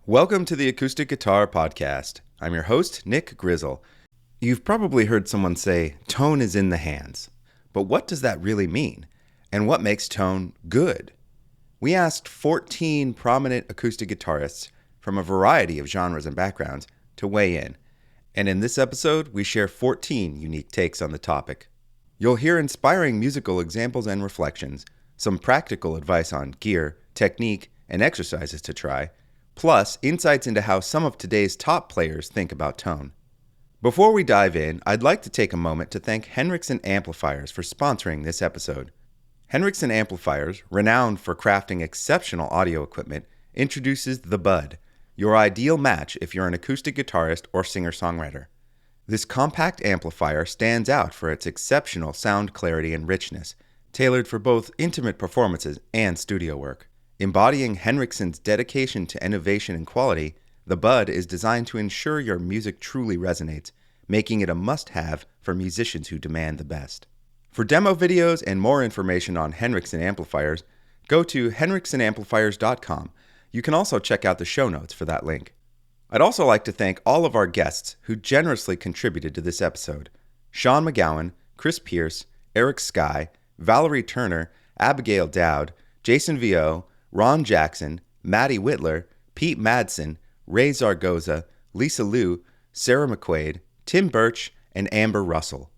Welcome to the Acoustic Guitar Podcast. I'm your host, Nick Grizzle. You've probably heard someone say, tone is in the hands. But what does that really mean? And what makes tone good? We asked 14 prominent acoustic guitarists from a variety of genres and backgrounds to weigh in. And in this episode, we share 14 unique takes on the topic. You'll hear inspiring musical examples and reflections, some practical advice on gear, technique, and exercises to try, plus insights into how some of today's top players think about tone. Before we dive in, I'd like to take a moment to thank Henriksen Amplifiers for sponsoring this episode. Henriksen Amplifiers, renowned for crafting exceptional audio equipment, introduces the Bud, your ideal match if you're an acoustic guitarist or singer-songwriter. This compact amplifier stands out for its exceptional sound clarity and richness, tailored for both intimate performances and studio work. Embodying Henriksen's dedication to innovation and quality, the Bud is designed to ensure your music truly resonates, making it a must-have for musicians who demand the best. For demo videos and more information on Henriksen amplifiers, go to henriksenamplifiers.com. You can also check out the show notes for that link. I'd also like to thank all of our guests who generously contributed to this episode: Sean McGowan, Chris Pierce, Eric Skye, Valerie Turner, Abigail Dow, Jason Vio, Ron Jackson, Maddie Whitler, Pete Madsen, Ray Zaragoza, Lisa Liu, Sarah McQuade, Tim Burch, and Amber Russell.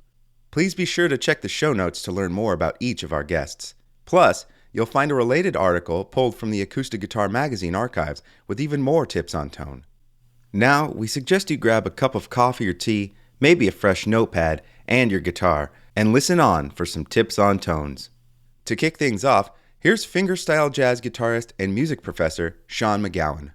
Please be sure to check the show notes to learn more about each of our guests. Plus, you'll find a related article pulled from the Acoustic Guitar Magazine archives with even more tips on tone. Now, we suggest you grab a cup of coffee or tea, maybe a fresh notepad, and your guitar, and listen on for some tips on tones. To kick things off, here's fingerstyle jazz guitarist and music professor Sean McGowan.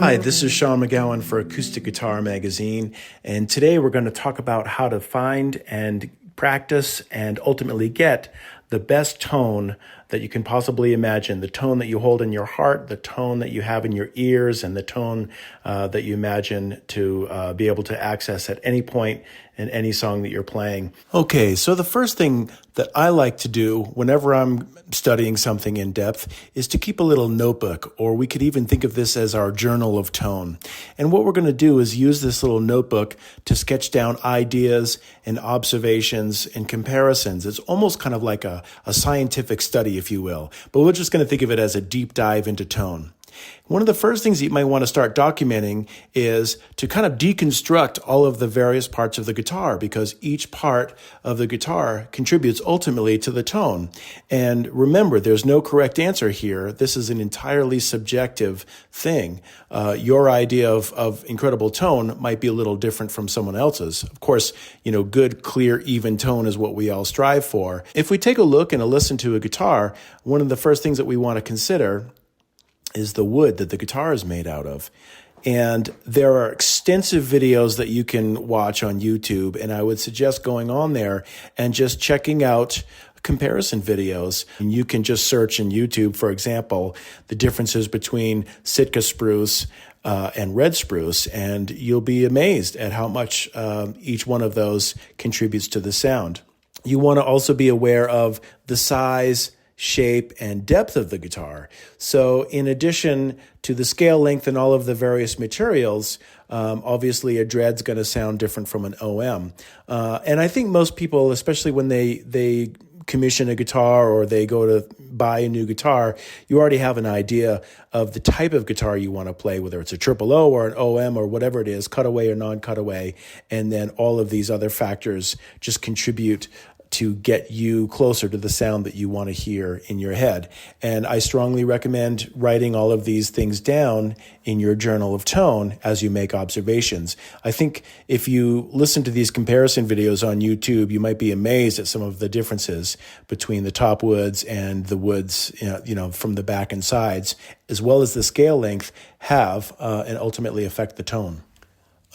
Hi, this is Sean McGowan for Acoustic Guitar Magazine, and today we're going to talk about how to find and practice and ultimately get the best tone that you can possibly imagine, the tone that you hold in your heart, the tone that you have in your ears, and the tone that you imagine to be able to access at any point in any song that you're playing. Okay, so the first thing that I like to do whenever I'm studying something in depth is to keep a little notebook, or we could even think of this as our journal of tone. And what we're going to do is use this little notebook to sketch down ideas and observations and comparisons. It's almost kind of like a scientific study, if you will, but we're just going to think of it as a deep dive into tone. One of the first things that you might want to start documenting is to kind of deconstruct all of the various parts of the guitar, because each part of the guitar contributes ultimately to the tone. And remember, there's no correct answer here. This is an entirely subjective thing. Your idea of incredible tone might be a little different from someone else's. Of course, good, clear, even tone is what we all strive for. If we take a look and a listen to a guitar, one of the first things that we want to consider is the wood that the guitar is made out of. And there are extensive videos that you can watch on YouTube, and I would suggest going on there and just checking out comparison videos. And you can just search in YouTube, for example, the differences between Sitka spruce and red spruce, and you'll be amazed at how much each one of those contributes to the sound. You want to also be aware of the size, shape, and depth of the guitar. So in addition to the scale length and all of the various materials, obviously a dread's going to sound different from an OM. And I think most people, especially when they commission a guitar or they go to buy a new guitar, you already have an idea of the type of guitar you want to play, whether it's a triple O or an OM or whatever it is, cutaway or non-cutaway. And then all of these other factors just contribute to get you closer to the sound that you want to hear in your head. And I strongly recommend writing all of these things down in your journal of tone as you make observations. I think if you listen to these comparison videos on YouTube, you might be amazed at some of the differences between the top woods and the woods, from the back and sides, as well as the scale length have and ultimately affect the tone.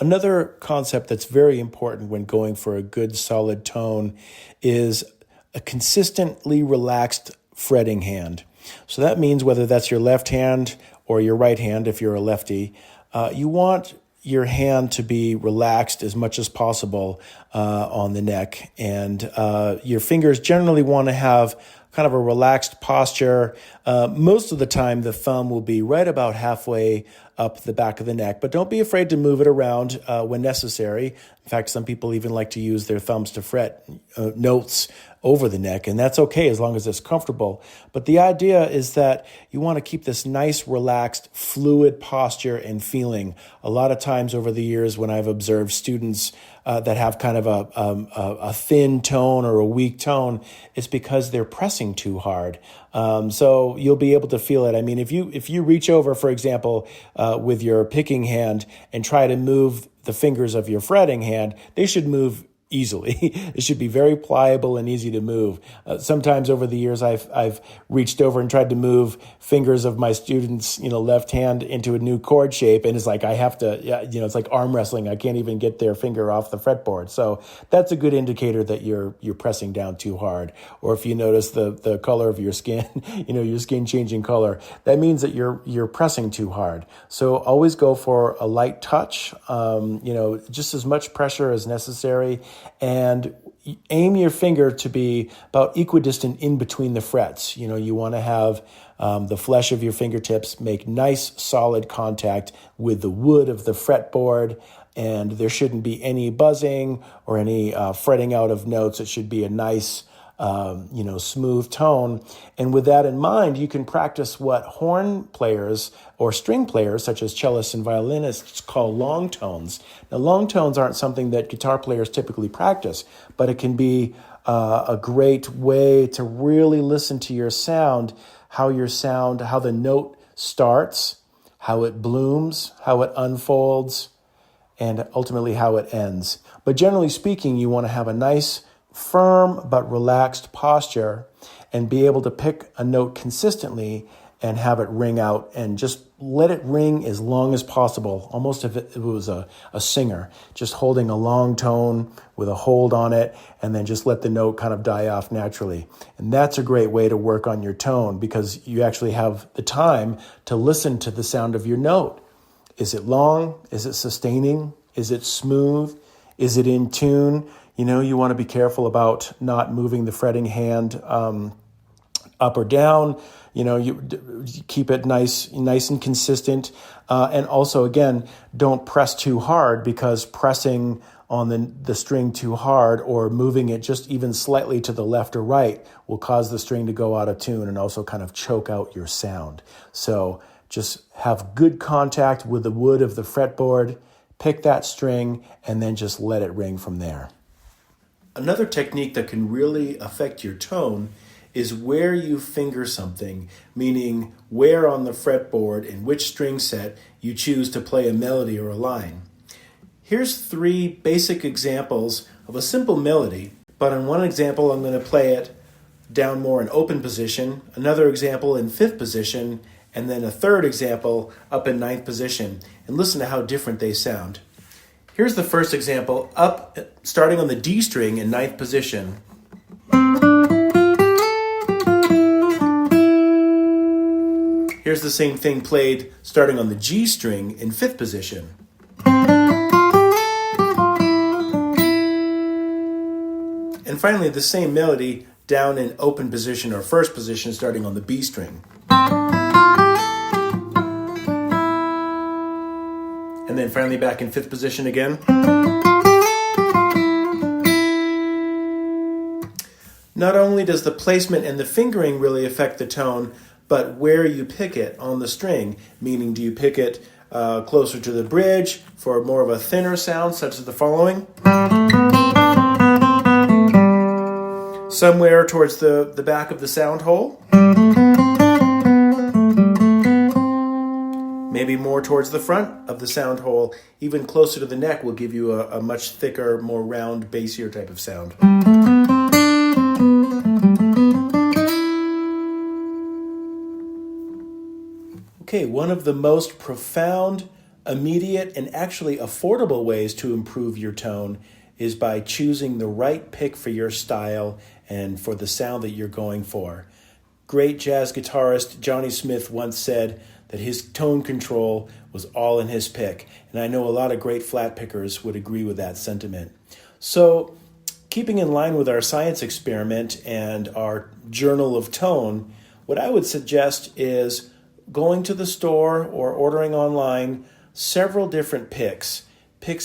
Another concept that's very important when going for a good solid tone is a consistently relaxed fretting hand. So that means whether that's your left hand or your right hand, if you're a lefty, you want your hand to be relaxed as much as possible on the neck. And your fingers generally want to have kind of a relaxed posture. Most of the time, the thumb will be right about halfway up the back of the neck, but don't be afraid to move it around when necessary. In fact, some people even like to use their thumbs to fret notes over the neck, and that's okay as long as it's comfortable. But the idea is that you want to keep this nice, relaxed, fluid posture and feeling. A lot of times over the years when I've observed students that have kind of a thin tone or a weak tone, it's because they're pressing too hard. So you'll be able to feel it. I mean, if you reach over, for example, with your picking hand and try to move the fingers of your fretting hand, they should move easily. It should be very pliable and easy to move. Sometimes over the years, I've reached over and tried to move fingers of my students, left hand into a new chord shape, and it's like I have to, it's like arm wrestling. I can't even get their finger off the fretboard. So that's a good indicator that you're pressing down too hard. Or if you notice the color of your skin, your skin changing color, that means that you're pressing too hard. So always go for a light touch, just as much pressure as necessary. And aim your finger to be about equidistant in between the frets. You want to have the flesh of your fingertips make nice, solid contact with the wood of the fretboard, and there shouldn't be any buzzing or any fretting out of notes. It should be a nice, smooth tone. And with that in mind, you can practice what horn players or string players, such as cellists and violinists, call long tones. Now, long tones aren't something that guitar players typically practice, but it can be a great way to really listen to your sound, how the note starts, how it blooms, how it unfolds, and ultimately how it ends. But generally speaking, you want to have a nice, firm but relaxed posture and be able to pick a note consistently and have it ring out, and just let it ring as long as possible, almost if it was a singer, just holding a long tone with a hold on it, and then just let the note kind of die off naturally. And that's a great way to work on your tone, because you actually have the time to listen to the sound of your note. Is it long? Is it sustaining? Is it smooth? Is it in tune? You want to be careful about not moving the fretting hand up or down. You keep it nice and consistent. And also, again, don't press too hard, because pressing on the string too hard or moving it just even slightly to the left or right will cause the string to go out of tune and also kind of choke out your sound. So just have good contact with the wood of the fretboard, pick that string, and then just let it ring from there. Another technique that can really affect your tone is where you finger something, meaning where on the fretboard and which string set you choose to play a melody or a line. Here's 3 basic examples of a simple melody, but in one example I'm going to play it down more in open position, another example in 5th position, and then a third example up in 9th position, and listen to how different they sound. Here's the first example, up, starting on the D string in 9th position. Here's the same thing played starting on the G string in 5th position. And finally, the same melody down in open position or 1st position starting on the B string. And then finally back in 5th position again. Not only does the placement and the fingering really affect the tone, but where you pick it on the string, meaning do you pick it closer to the bridge for more of a thinner sound, such as the following? Somewhere towards the back of the sound hole? Maybe more towards the front of the sound hole, even closer to the neck will give you a much thicker, more round, bassier type of sound. Okay, one of the most profound Immediate and actually affordable ways to improve your tone is by choosing the right pick for your style and for the sound that you're going for. Great jazz guitarist Johnny Smith once said that his tone control was all in his pick, and I know a lot of great flat pickers would agree with that sentiment. So, keeping in line with our science experiment and our journal of tone, what I would suggest is going to the store or ordering online several different picks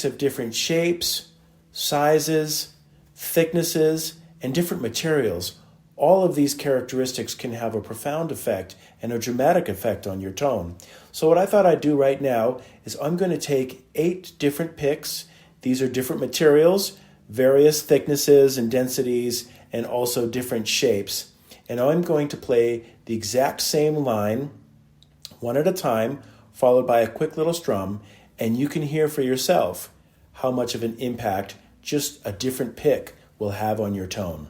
of different shapes, sizes, thicknesses, and different materials. All of these characteristics can have a profound effect and a dramatic effect on your tone. So what I thought I'd do right now is I'm going to take 8 different picks. These are different materials, various thicknesses and densities, and also different shapes. And I'm going to play the exact same line, one at a time, followed by a quick little strum, and you can hear for yourself how much of an impact just a different pick will have on your tone.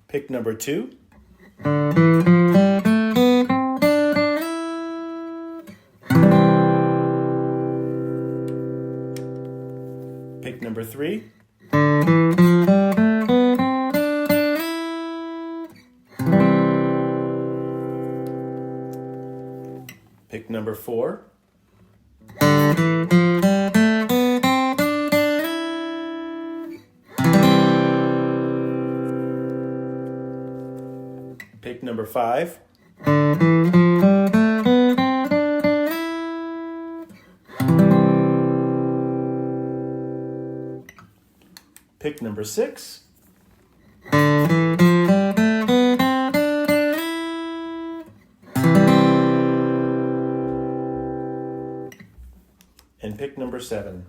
Pick number 2. Pick number 3. Pick number 4. Pick number 5. Pick number 6. And pick number 7.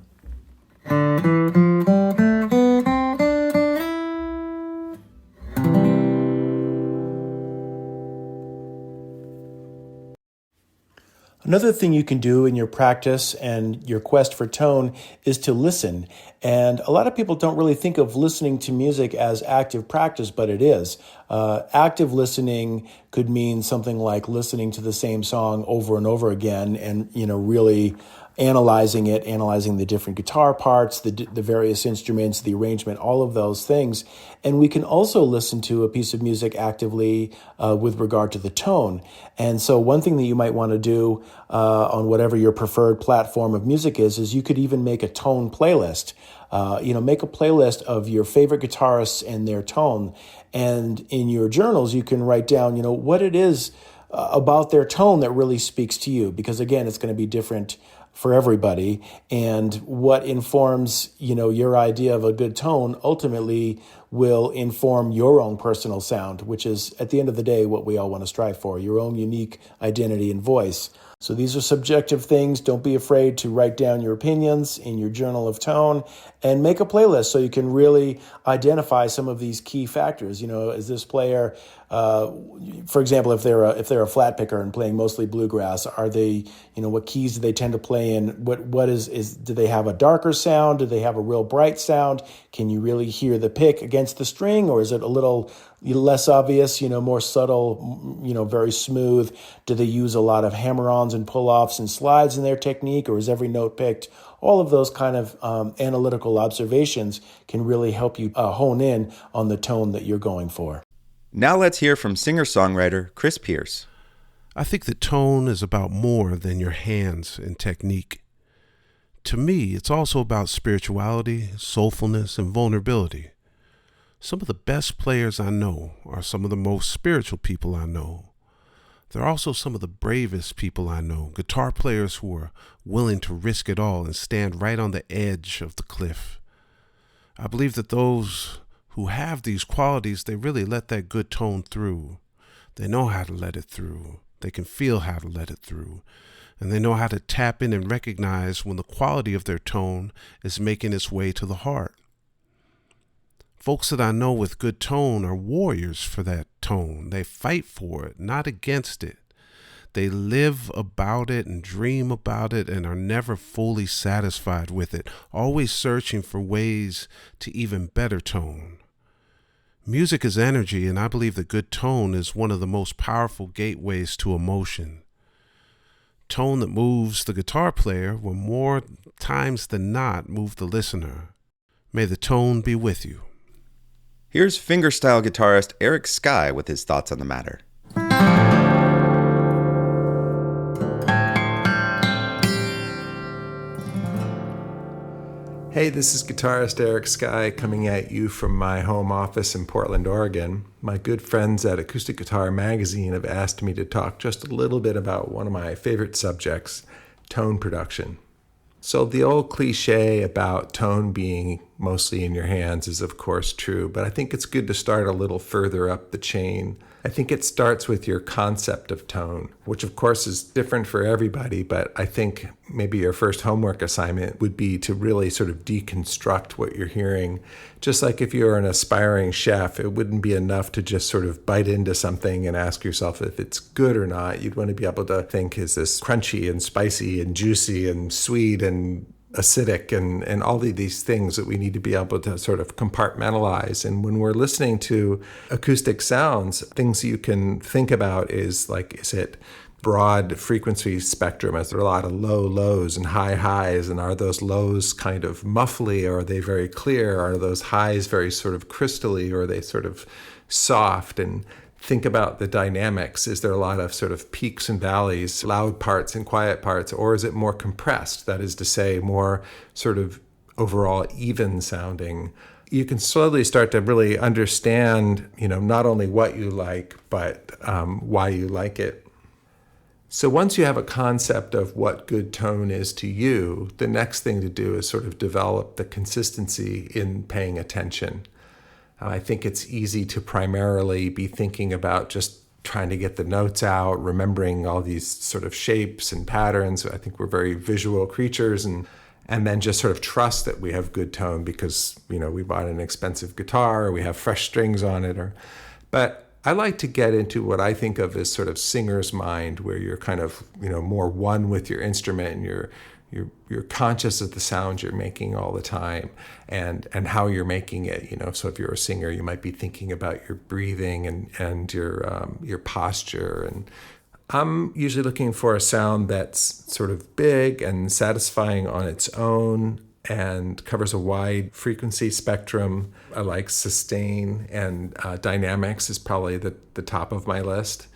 Another thing you can do in your practice and your quest for tone is to listen. And a lot of people don't really think of listening to music as active practice, but it is. Active listening could mean something like listening to the same song over and over again and, really analyzing the different guitar parts, the various instruments, the arrangement, all of those things. And we can also listen to a piece of music actively with regard to the tone. And so one thing that you might want to do on whatever your preferred platform of music is you could even make a tone playlist. Make a playlist of your favorite guitarists and their tone. And in your journals, you can write down, what it is about their tone that really speaks to you. Because again, it's going to be different for everybody, and what informs your idea of a good tone ultimately will inform your own personal sound, which is at the end of the day what we all want to strive for, your own unique identity and voice. So these are subjective things. Don't be afraid to write down your opinions in your journal of tone and make a playlist so you can really identify some of these key factors. Is this player, for example, if they're a flat picker and playing mostly bluegrass, are they, what keys do they tend to play in? What is do they have a darker sound? Do they have a real bright sound? Can you really hear the pick against the string, or is it a little less obvious, more subtle, very smooth? Do they use a lot of hammer-ons and pull-offs and slides in their technique, or is every note picked? All of those kind of analytical observations can really help you hone in on the tone that you're going for. Now let's hear from singer-songwriter Chris Pierce. I think that tone is about more than your hands and technique. To me, it's also about spirituality, soulfulness, and vulnerability. Some of the best players I know are some of the most spiritual people I know. They're also some of the bravest people I know, guitar players who are willing to risk it all and stand right on the edge of the cliff. I believe that those who have these qualities, they really let that good tone through. They know how to let it through. They can feel how to let it through. And they know how to tap in and recognize when the quality of their tone is making its way to the heart. Folks that I know with good tone are warriors for that tone. They fight for it, not against it. They live about it and dream about it and are never fully satisfied with it, always searching for ways to even better tone. Music is energy, and I believe that good tone is one of the most powerful gateways to emotion. Tone that moves the guitar player will more times than not move the listener. May the tone be with you. Here's fingerstyle guitarist Eric Skye with his thoughts on the matter. Hey, this is guitarist Eric Skye coming at you from my home office in Portland, Oregon. My good friends at Acoustic Guitar Magazine have asked me to talk just a little bit about one of my favorite subjects, tone production. So the old cliche about tone being mostly in your hands is of course true, but I think it's good to start a little further up the chain. I think it starts with your concept of tone, which of course is different for everybody, but I think maybe your first homework assignment would be to really sort of deconstruct what you're hearing. Just like if you're an aspiring chef, it wouldn't be enough to just sort of bite into something and ask yourself if it's good or not. You'd want to be able to think, is this crunchy and spicy and juicy and sweet and acidic and all of these things that we need to be able to sort of compartmentalize. And when we're listening to acoustic sounds, things you can think about is like, is it broad frequency spectrum? Is there a lot of low lows and high highs? And are those lows kind of muffly, or are they very clear? Are those highs very sort of crystally, or are they sort of soft? And think about the dynamics. Is there a lot of sort of peaks and valleys, loud parts and quiet parts, or is it more compressed? That is to say, more sort of overall even sounding. You can slowly start to really understand, not only what you like, but why you like it. So once you have a concept of what good tone is to you, the next thing to do is sort of develop the consistency in paying attention. I think it's easy to primarily be thinking about just trying to get the notes out, remembering all these sort of shapes and patterns. I think we're very visual creatures, and then just sort of trust that we have good tone because, we bought an expensive guitar, or we have fresh strings on it. But I like to get into what I think of as sort of singer's mind, where you're kind of, more one with your instrument, and you're conscious of the sound you're making all the time and how you're making it. So if you're a singer, you might be thinking about your breathing and your posture. And I'm usually looking for a sound that's sort of big and satisfying on its own and covers a wide frequency spectrum. I like sustain, and dynamics is probably the top of my list.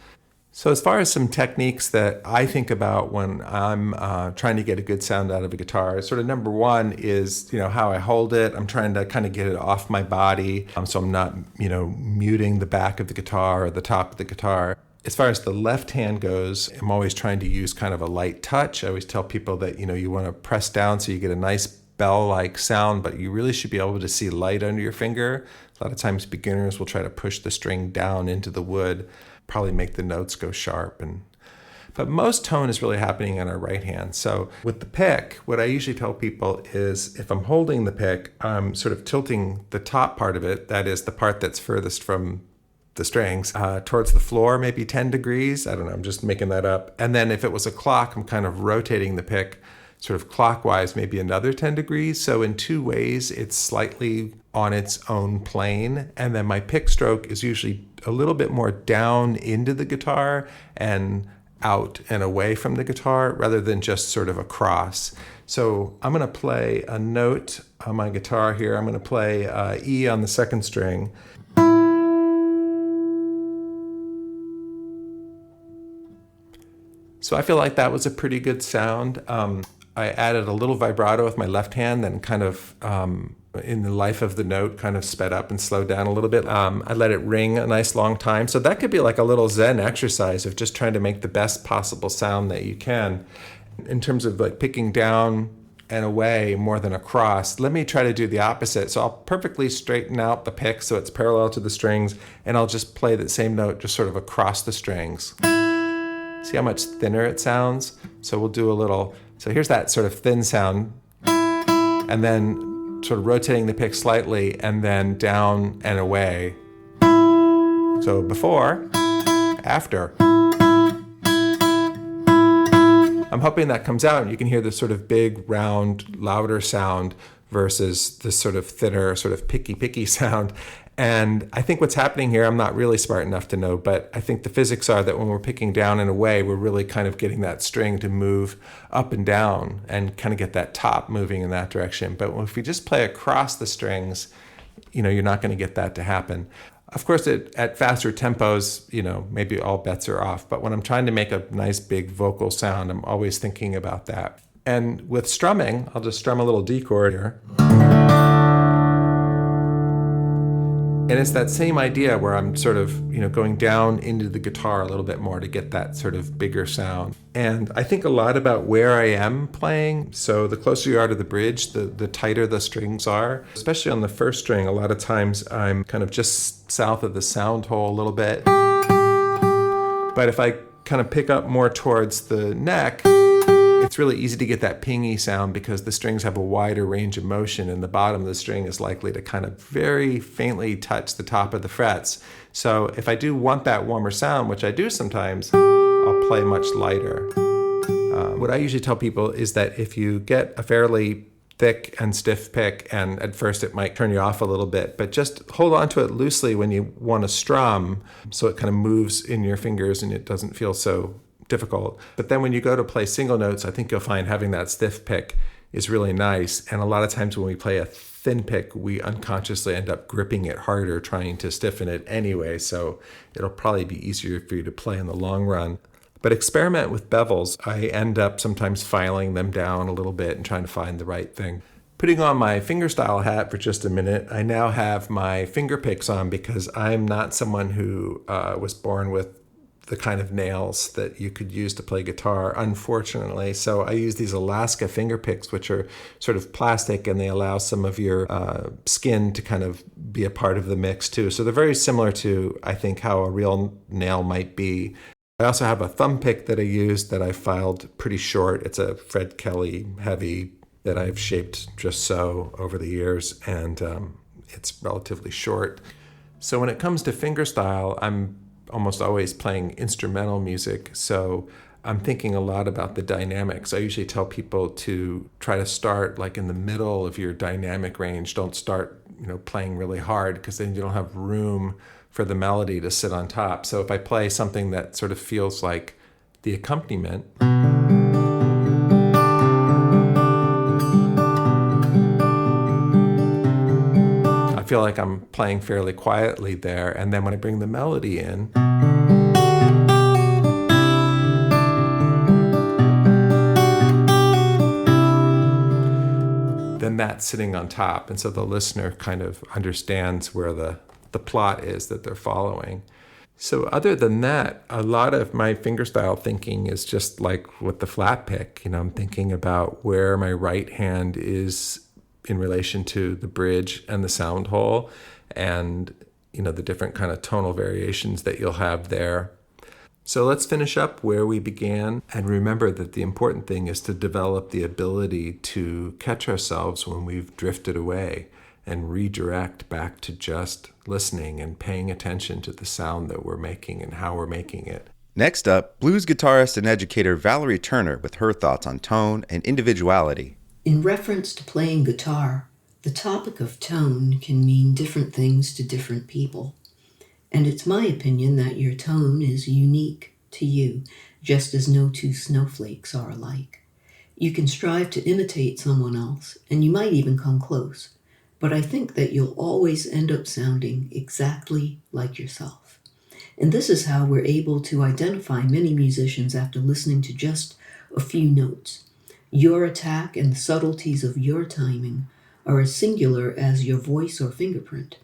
So as far as some techniques that I think about when I'm trying to get a good sound out of a guitar, sort of number one is, how I hold it. I'm trying to kind of get it off my body, so I'm not, muting the back of the guitar or the top of the guitar. As far as the left hand goes, I'm always trying to use kind of a light touch. I always tell people that, you want to press down so you get a nice bell-like sound, but you really should be able to see light under your finger. A lot of times beginners will try to push the string down into the wood, probably make the notes go sharp. But most tone is really happening on our right hand. So with the pick, what I usually tell people is if I'm holding the pick, I'm sort of tilting the top part of it, that is the part that's furthest from the strings, towards the floor, maybe 10 degrees. I don't know, I'm just making that up. And then if it was a clock, I'm kind of rotating the pick sort of clockwise, maybe another 10 degrees. So in two ways, it's slightly on its own plane. And then my pick stroke is usually a little bit more down into the guitar and out and away from the guitar rather than just sort of across. So I'm going to play a note on my guitar here. I'm going to play E on the second string. So I feel like that was a pretty good sound. I added a little vibrato with my left hand, then kind of in the life of the note kind of sped up and slowed down a little bit. I let it ring a nice long time. So that could be like a little Zen exercise of just trying to make the best possible sound that you can. In terms of like picking down and away more than across, let me try to do the opposite. So I'll perfectly straighten out the pick so it's parallel to the strings, and I'll just play that same note just sort of across the strings. See how much thinner it sounds? So we'll do a little, so here's that sort of thin sound, and then sort of rotating the pick slightly, and then down and away. So before, after. I'm hoping that comes out and you can hear this sort of big, round, louder sound versus this sort of thinner, sort of picky sound. And I think what's happening here, I'm not really smart enough to know, but I think the physics are that when we're picking down and away, we're really kind of getting that string to move up and down and kind of get that top moving in that direction. But if we just play across the strings, you're not going to get that to happen. Of course, at faster tempos, maybe all bets are off. But when I'm trying to make a nice big vocal sound, I'm always thinking about that. And with strumming, I'll just strum a little D chord here. And it's that same idea where I'm sort of, going down into the guitar a little bit more to get that sort of bigger sound. And I think a lot about where I am playing. So the closer you are to the bridge, the tighter the strings are. Especially on the first string, a lot of times I'm kind of just south of the sound hole a little bit. But if I kind of pick up more towards the neck, it's really easy to get that pingy sound because the strings have a wider range of motion and the bottom of the string is likely to kind of very faintly touch the top of the frets. So if I do want that warmer sound, which I do sometimes, I'll play much lighter. What I usually tell people is that if you get a fairly thick and stiff pick, and at first it might turn you off a little bit, but just hold on to it loosely when you want to strum so it kind of moves in your fingers and it doesn't feel so difficult. But then when you go to play single notes, I think you'll find having that stiff pick is really nice. And a lot of times when we play a thin pick, we unconsciously end up gripping it harder, trying to stiffen it anyway. So it'll probably be easier for you to play in the long run. But experiment with bevels. I end up sometimes filing them down a little bit and trying to find the right thing. Putting on my fingerstyle hat for just a minute, I now have my finger picks on because I'm not someone who was born with the kind of nails that you could use to play guitar, unfortunately. So I use these Alaska finger picks, which are sort of plastic and they allow some of your skin to kind of be a part of the mix too. So they're very similar to, I think, how a real nail might be. I also have a thumb pick that I use that I filed pretty short. It's a Fred Kelly heavy that I've shaped just so over the years, and it's relatively short. So when it comes to fingerstyle, I'm almost always playing instrumental music, so I'm thinking a lot about the dynamics. I usually tell people to try to start like in the middle of your dynamic range. Don't start, playing really hard because then you don't have room for the melody to sit on top. So if I play something that sort of feels like the accompaniment, I feel like I'm playing fairly quietly there. And then when I bring the melody in, then that's sitting on top. And so the listener kind of understands where the plot is that they're following. So other than that, a lot of my fingerstyle thinking is just like with the flat pick. I'm thinking about where my right hand is in relation to the bridge and the sound hole, and the different kind of tonal variations that you'll have there. So let's finish up where we began, and remember that the important thing is to develop the ability to catch ourselves when we've drifted away and redirect back to just listening and paying attention to the sound that we're making and how we're making it. Next up, blues guitarist and educator Valerie Turner with her thoughts on tone and individuality. In reference to playing guitar, the topic of tone can mean different things to different people. And it's my opinion that your tone is unique to you, just as no two snowflakes are alike. You can strive to imitate someone else, and you might even come close, but I think that you'll always end up sounding exactly like yourself. And this is how we're able to identify many musicians after listening to just a few notes. Your attack and the subtleties of your timing are as singular as your voice or fingerprint.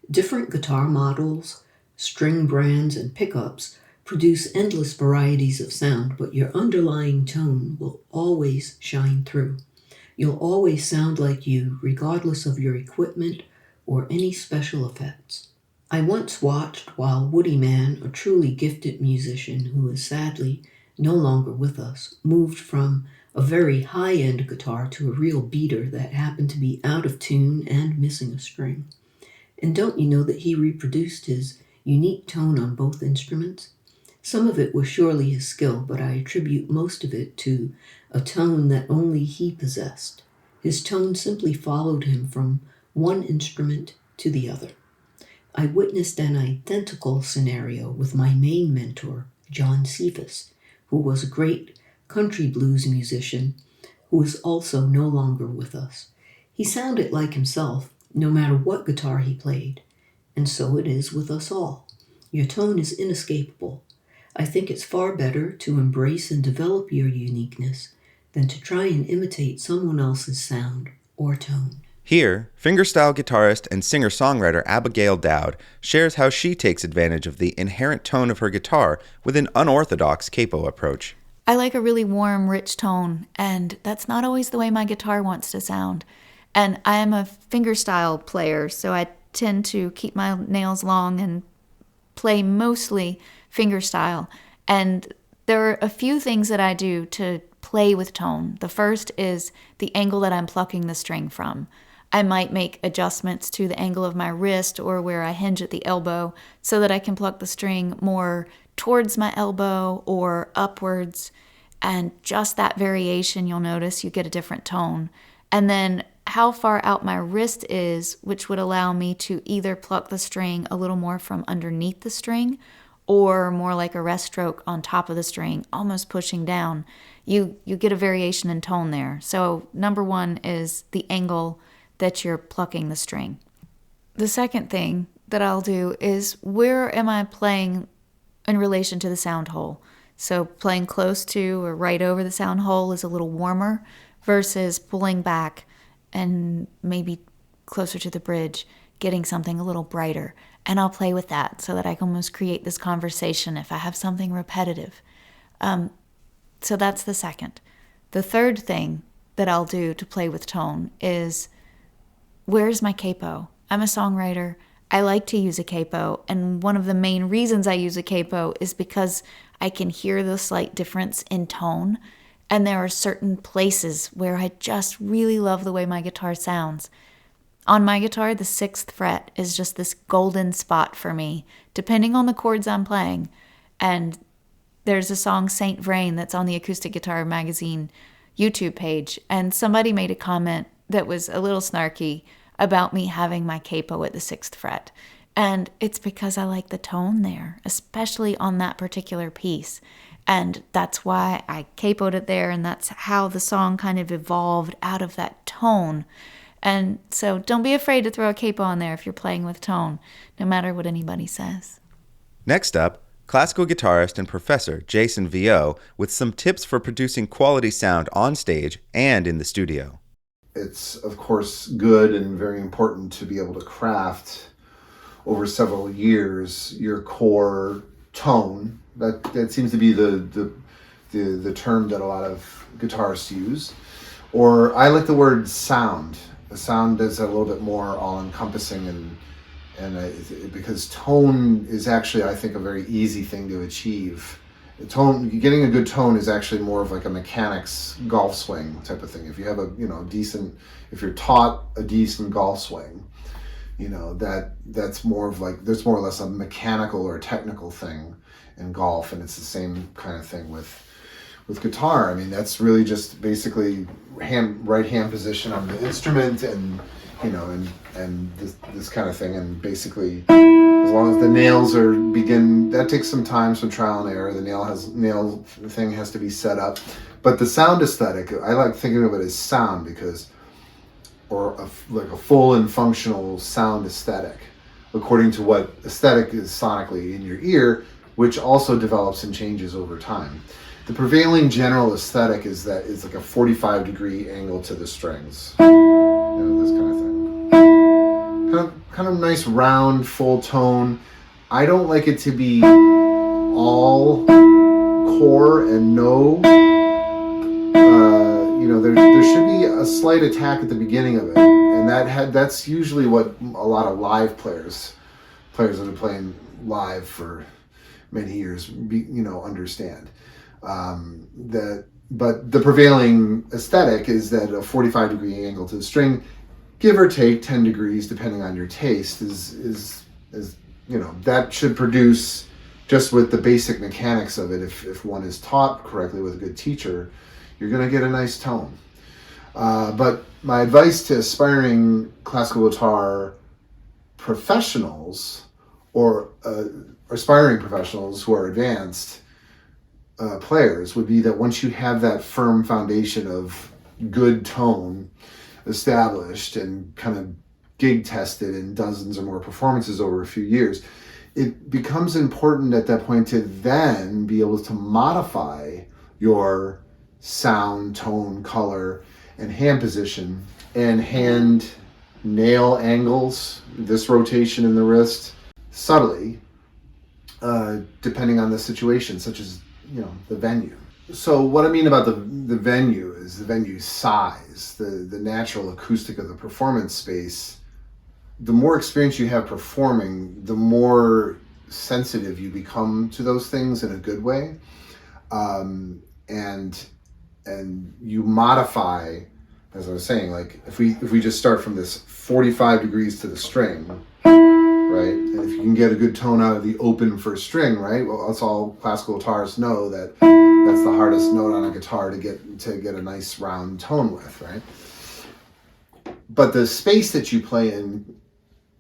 Different guitar models, string brands, and pickups produce endless varieties of sound, but your underlying tone will always shine through. You'll always sound like you, regardless of your equipment or any special effects. I once watched while Woody Man, a truly gifted musician who is sadly no longer with us, moved from a very high-end guitar to a real beater that happened to be out of tune and missing a string. And don't you know that he reproduced his unique tone on both instruments? Some of it was surely his skill, but I attribute most of it to a tone that only he possessed. His tone simply followed him from one instrument to the other. I witnessed an identical scenario with my main mentor, John Cephas, who was a great country blues musician who is also no longer with us. He sounded like himself, no matter what guitar he played, and so it is with us all. Your tone is inescapable. I think it's far better to embrace and develop your uniqueness than to try and imitate someone else's sound or tone. Here, fingerstyle guitarist and singer-songwriter Abigail Dow shares how she takes advantage of the inherent tone of her guitar with an unorthodox capo approach. I like a really warm, rich tone, and that's not always the way my guitar wants to sound. And I am a fingerstyle player, so I tend to keep my nails long and play mostly fingerstyle. And there are a few things that I do to play with tone. The first is the angle that I'm plucking the string from. I might make adjustments to the angle of my wrist or where I hinge at the elbow so that I can pluck the string more towards my elbow or upwards. And just that variation, you'll notice you get a different tone. And then how far out my wrist is, which would allow me to either pluck the string a little more from underneath the string or more like a rest stroke on top of the string, almost pushing down. You get a variation in tone there. So number one is the angle that you're plucking the string. The second thing that I'll do is where am I playing in relation to the sound hole? So playing close to or right over the sound hole is a little warmer versus pulling back and maybe closer to the bridge, getting something a little brighter. And I'll play with that so that I can almost create this conversation if I have something repetitive. So that's the second. The third thing that I'll do to play with tone is, where's my capo? I'm a songwriter. I like to use a capo, and one of the main reasons I use a capo is because I can hear the slight difference in tone, and there are certain places where I just really love the way my guitar sounds. On my guitar, the 6th fret is just this golden spot for me, depending on the chords I'm playing. And there's a song, Saint Vrain, that's on the Acoustic Guitar Magazine YouTube page, and somebody made a comment that was a little snarky about me having my capo at the 6th fret. And it's because I like the tone there, especially on that particular piece. And that's why I capoed it there, and that's how the song kind of evolved out of that tone. And so don't be afraid to throw a capo on there if you're playing with tone, no matter what anybody says. Next up, classical guitarist and professor Jason Vio with some tips for producing quality sound on stage and in the studio. It's, of course, good and very important to be able to craft over several years your core tone. That seems to be the term that a lot of guitarists use. Or I like the word sound. The sound is a little bit more all-encompassing, and because tone is actually, I think, a very easy thing to achieve. Getting a good tone is actually more of like a mechanics golf swing type of thing. If you have if you're taught a decent golf swing, that's more of like, there's more or less a mechanical or a technical thing in golf, and it's the same kind of thing with guitar. I mean, that's really just basically right hand position on the instrument, and this kind of thing, and basically as long as the nails that takes some time, some trial and error. The nail thing has to be set up, but the sound aesthetic, I like thinking of it as sound like a full and functional sound aesthetic, according to what aesthetic is sonically in your ear, which also develops and changes over time. The prevailing general aesthetic is like a 45-degree angle to the strings, this kind of thing. Kind of nice round, full tone. I don't like it to be all core and no. There should be a slight attack at the beginning of it, and that's usually what a lot of live players that are playing live for many years, understand. But the prevailing aesthetic is that a 45-degree angle to the string, give or take 10 degrees depending on your taste, is that should produce, just with the basic mechanics of it, if one is taught correctly with a good teacher, you're going to get a nice tone. But my advice to aspiring classical guitar professionals or aspiring professionals who are advanced players would be that once you have that firm foundation of good tone established and kind of gig tested in dozens or more performances over a few years, it becomes important at that point to then be able to modify your sound, tone, color, and hand position and hand nail angles, this rotation in the wrist, subtly, depending on the situation, such as, the venue. So what I mean about the venue is the venue size, the natural acoustic of the performance space. The more experience you have performing, the more sensitive you become to those things in a good way. And you modify, as I was saying, like if we just start from this 45 degrees to the string, right? And if you can get a good tone out of the open first string, right? Well, that's all classical guitarists know, that that's the hardest note on a guitar to get a nice round tone with, right? But the space that you play in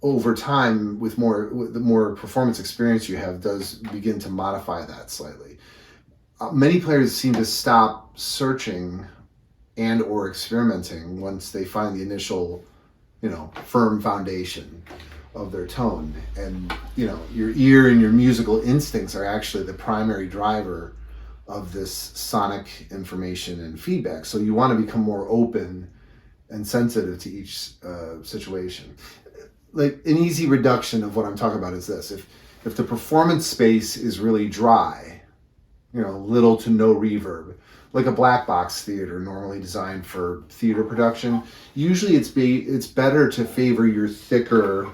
over time with the more performance experience you have does begin to modify that slightly. Many players seem to stop searching and or experimenting once they find the initial, firm foundation of their tone. And, your ear and your musical instincts are actually the primary driver of this sonic information and feedback. So you want to become more open and sensitive to each situation. Like an easy reduction of what I'm talking about is this: if the performance space is really dry, little to no reverb, like a black box theater normally designed for theater production, usually it's better to favor your thicker,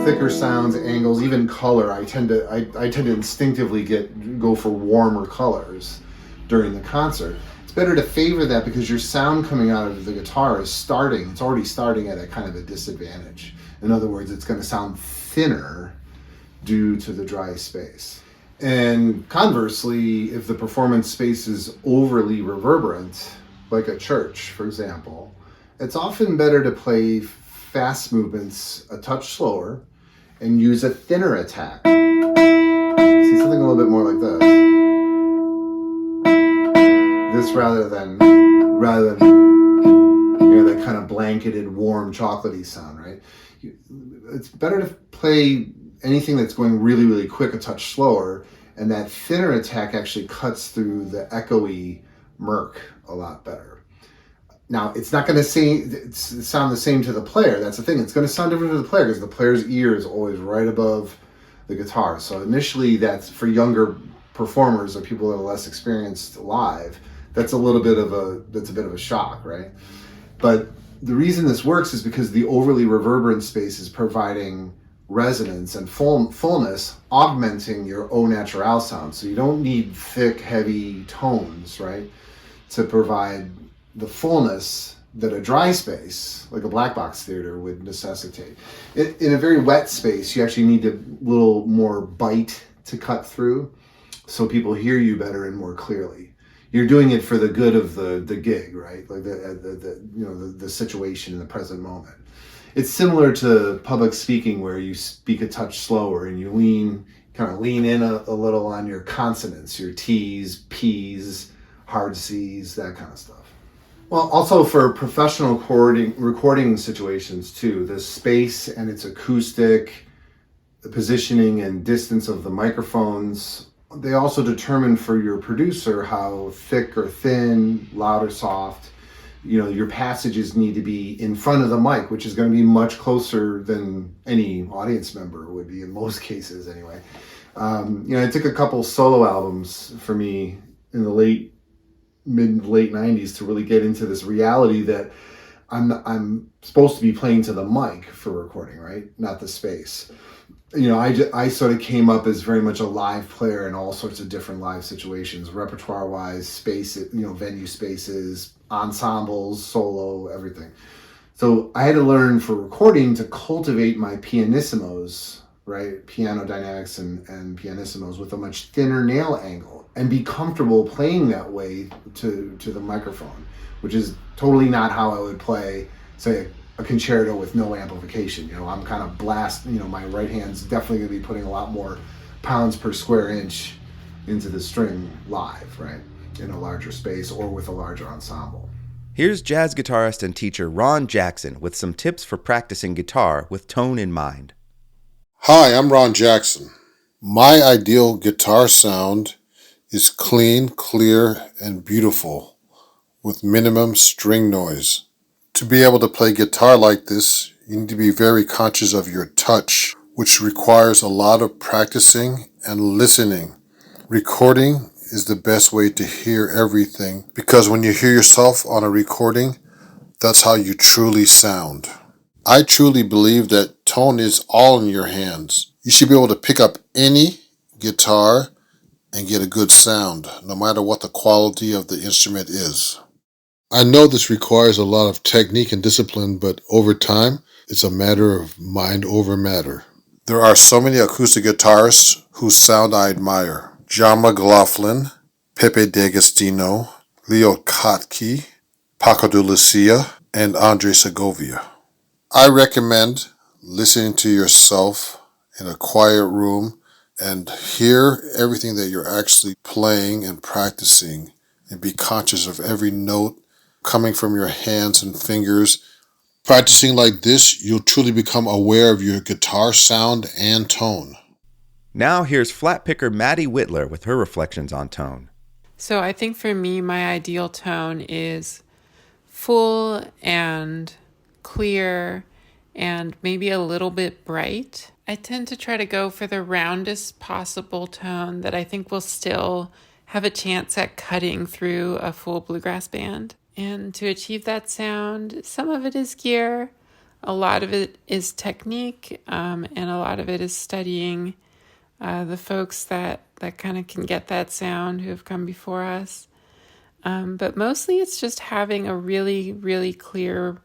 thicker sounds, angles, even color. I tend to instinctively go for warmer colors during the concert. It's better to favor that because your sound coming out of the guitar it's already starting at a kind of a disadvantage. In other words, it's going to sound thinner due to the dry space. And conversely, if the performance space is overly reverberant, like a church, for example, it's often better to play fast movements a touch slower and use a thinner attack. See, something a little bit more like this. This rather than that kind of blanketed, warm, chocolatey sound, right? It's better to play anything that's going really, really quick a touch slower, and that thinner attack actually cuts through the echoey murk a lot better. Now, it's not going to sound the same to the player. That's the thing. It's going to sound different to the player because the player's ear is always right above the guitar. So initially, that's for younger performers or people that are less experienced live. That's a bit of a shock, right? But the reason this works is because the overly reverberant space is providing resonance and fullness, augmenting your au naturel sound. So you don't need thick, heavy tones, right, to provide the fullness that a dry space, like a black box theater, would necessitate. In a very wet space, you actually need a little more bite to cut through so people hear you better and more clearly. You're doing it for the good of the gig, right? Like the situation in the present moment. It's similar to public speaking where you speak a touch slower and you lean in a little on your consonants, your T's, P's, hard C's, that kind of stuff. Well, also for professional recording situations too, the space and its acoustic, the positioning and distance of the microphones, they also determine for your producer how thick or thin, loud or soft, your passages need to be in front of the mic, which is going to be much closer than any audience member would be in most cases anyway. It took a couple solo albums for me in the mid late 90s to really get into this reality that I'm supposed to be playing to the mic for recording, right? Not the space. I sort of came up as very much a live player in all sorts of different live situations, repertoire-wise, space, venue spaces, ensembles, solo, everything. So I had to learn for recording to cultivate my pianissimos right? Piano dynamics and pianissimos with a much thinner nail angle and be comfortable playing that way to the microphone, which is totally not how I would play, say, a concerto with no amplification. I'm kind of my right hand's definitely going to be putting a lot more pounds per square inch into the string live, right? In a larger space or with a larger ensemble. Here's jazz guitarist and teacher Ron Jackson with some tips for practicing guitar with tone in mind. Hi, I'm Ron Jackson. My ideal guitar sound is clean, clear, and beautiful with minimum string noise. To be able to play guitar like this, you need to be very conscious of your touch, which requires a lot of practicing and listening. Recording is the best way to hear everything because when you hear yourself on a recording, that's how you truly sound. I truly believe that tone is all in your hands. You should be able to pick up any guitar and get a good sound, no matter what the quality of the instrument is. I know this requires a lot of technique and discipline, but over time, it's a matter of mind over matter. There are so many acoustic guitarists whose sound I admire. John McLaughlin, Pepe D'Agostino, Leo Kottke, Paco de Lucia, and Andre Segovia. I recommend listening to yourself in a quiet room and hear everything that you're actually playing and practicing and be conscious of every note coming from your hands and fingers. Practicing like this, you'll truly become aware of your guitar sound and tone. Now here's flat picker Maddie Whitler with her reflections on tone. So I think for me, my ideal tone is full and clear and maybe a little bit bright. I tend to try to go for the roundest possible tone that I think will still have a chance at cutting through a full bluegrass band. And to achieve that sound, some of it is gear, a lot of it is technique, and a lot of it is studying the folks that kind of can get that sound who have come before us. But mostly it's just having a really, really clear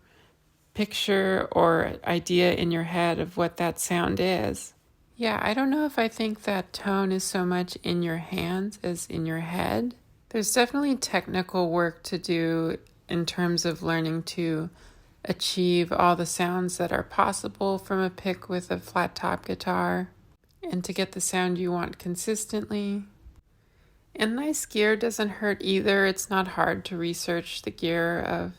picture or idea in your head of what that sound is. Yeah, I don't know if I think that tone is so much in your hands as in your head. There's definitely technical work to do in terms of learning to achieve all the sounds that are possible from a pick with a flat top guitar and to get the sound you want consistently. And nice gear doesn't hurt either. It's not hard to research the gear of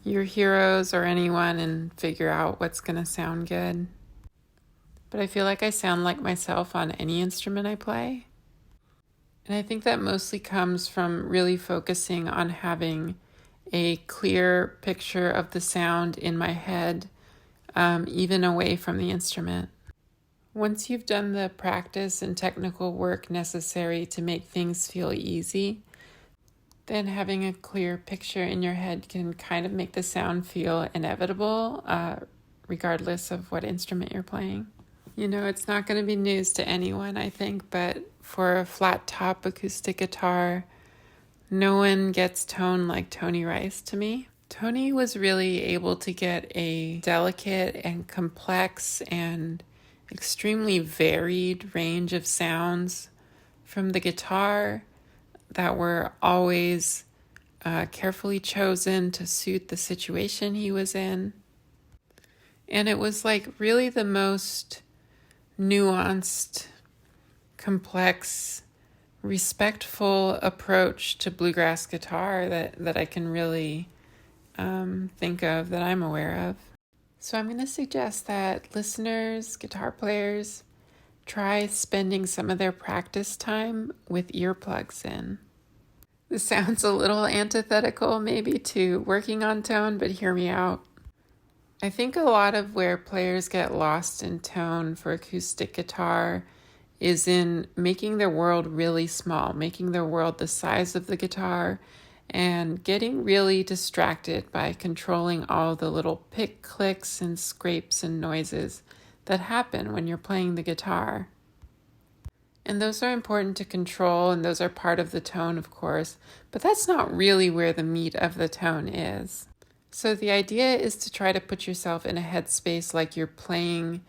your heroes or anyone and figure out what's going to sound good. But I feel like I sound like myself on any instrument I play. And I think that mostly comes from really focusing on having a clear picture of the sound in my head, even away from the instrument. Once you've done the practice and technical work necessary to make things feel easy, then having a clear picture in your head can kind of make the sound feel inevitable, regardless of what instrument you're playing. It's not going to be news to anyone, I think, but for a flat top acoustic guitar, no one gets tone like Tony Rice to me. Tony was really able to get a delicate and complex and extremely varied range of sounds from the guitar that were always carefully chosen to suit the situation he was in. And it was like really the most nuanced, complex, respectful approach to bluegrass guitar that I can really think of, that I'm aware of. So I'm going to suggest that listeners, guitar players, try spending some of their practice time with earplugs in. This sounds a little antithetical maybe to working on tone, but hear me out. I think a lot of where players get lost in tone for acoustic guitar is in making their world really small, making their world the size of the guitar, and getting really distracted by controlling all the little pick clicks and scrapes and noises that happen when you're playing the guitar. And those are important to control, and those are part of the tone, of course, but that's not really where the meat of the tone is. So the idea is to try to put yourself in a headspace like you're playing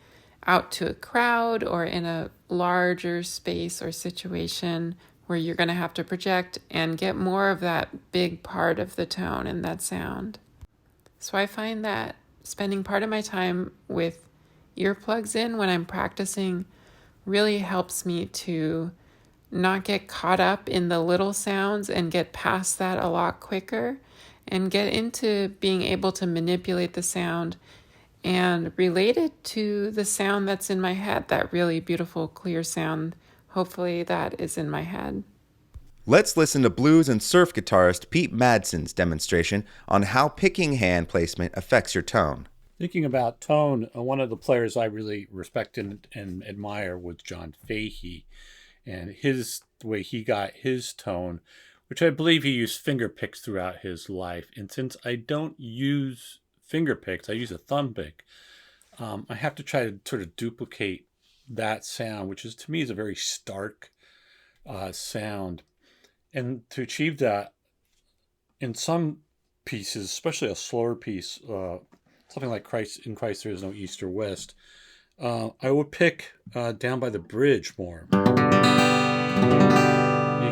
out to a crowd or in a larger space or situation where you're going to have to project and get more of that big part of the tone and that sound. So I find that spending part of my time with earplugs in when I'm practicing really helps me to not get caught up in the little sounds and get past that a lot quicker and get into being able to manipulate the sound and relate it to the sound that's in my head, that really beautiful, clear sound. Hopefully that is in my head. Let's listen to blues and surf guitarist Pete Madson's demonstration on how picking hand placement affects your tone. Thinking about tone, one of the players I really respect and admire was John Fahey, and the way he got his tone, which I believe he used finger picks throughout his life. And since I don't use finger picks, I use a thumb pick. I have to try to sort of duplicate that sound, which is to me is a very stark sound. And to achieve that in some pieces, especially a slower piece, something like In Christ There Is No East or West, I would pick down by the bridge more. You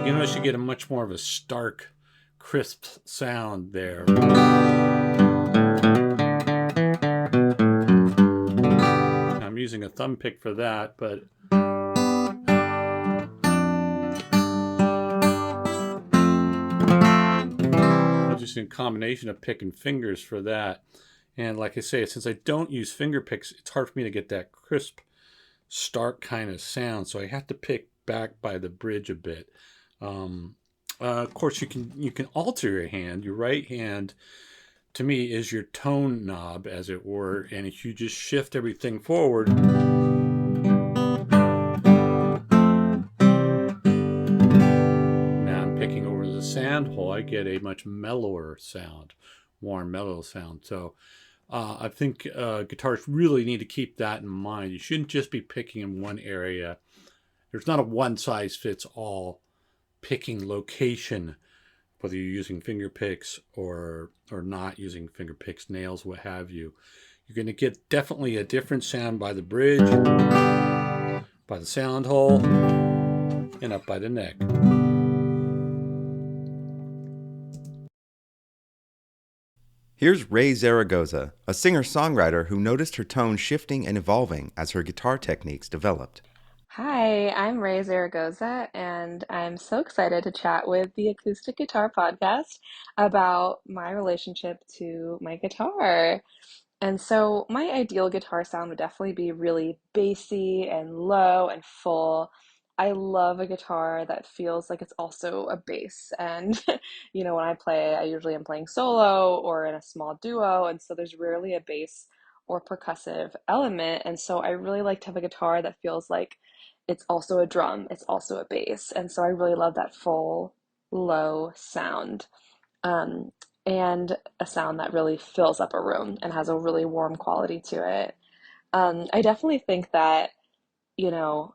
can actually get a much more of a stark, crisp sound there. I'm using a thumb pick for that, but just a combination of pick and fingers for that. And like I say, since I don't use finger picks, it's hard for me to get that crisp, stark kind of sound. So I have to pick back by the bridge a bit. Of course, you can alter your hand. Your right hand, to me, is your tone knob, as it were. And if you just shift everything forward, now I'm picking over the sand hole, I get a much mellower sound, warm, mellow sound. So I think guitarists really need to keep that in mind. You shouldn't just be picking in one area. There's not a one-size-fits-all picking location, whether you're using finger picks or not using finger picks, nails, what have you. You're going to get definitely a different sound by the bridge, by the sound hole, and up by the neck. Here's Ray Zaragoza, a singer-songwriter who noticed her tone shifting and evolving as her guitar techniques developed. Hi, I'm Ray Zaragoza, and I'm so excited to chat with the Acoustic Guitar Podcast about my relationship to my guitar. And so, my ideal guitar sound would definitely be really bassy and low and full. I love a guitar that feels like it's also a bass. And, when I play, I usually am playing solo or in a small duo. And so, there's rarely a bass or percussive element. And so, I really like to have a guitar that feels like it's also a drum, it's also a bass. And so, I really love that full, low sound. Um, and a sound that really fills up a room and has a really warm quality to it. I definitely think that, you know,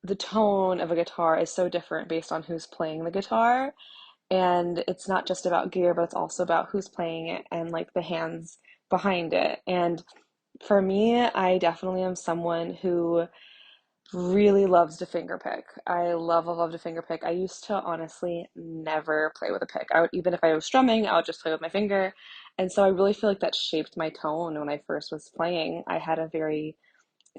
the tone of a guitar is so different based on who's playing the guitar. And it's not just about gear, but it's also about who's playing it and like the hands behind it. And for me, I definitely am someone who really loves to finger pick. I love to finger pick. I used to honestly never play with a pick. Even if I was strumming, I would just play with my finger. And so I really feel like that shaped my tone when I first was playing. I had a very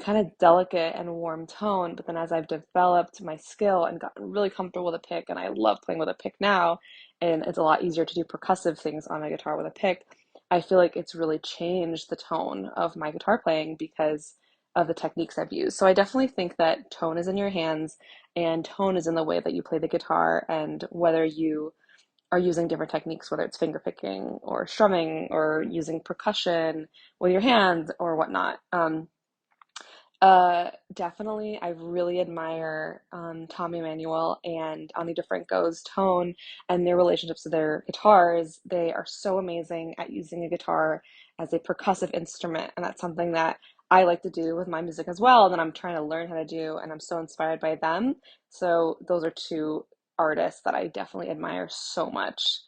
kind of delicate and warm tone, but then as I've developed my skill and gotten really comfortable with a pick, and I love playing with a pick now, and it's a lot easier to do percussive things on a guitar with a pick, I feel like it's really changed the tone of my guitar playing because of the techniques I've used. So I definitely think that tone is in your hands and tone is in the way that you play the guitar, and whether you are using different techniques, whether it's finger picking or strumming or using percussion with your hands or whatnot. Definitely, I really admire Tom Emanuel and Ani DeFranco's tone and their relationships to their guitars. They are so amazing at using a guitar as a percussive instrument, and that's something that I like to do with my music as well, that I'm trying to learn how to do, and I'm so inspired by them. So those are two artists that I definitely admire so much.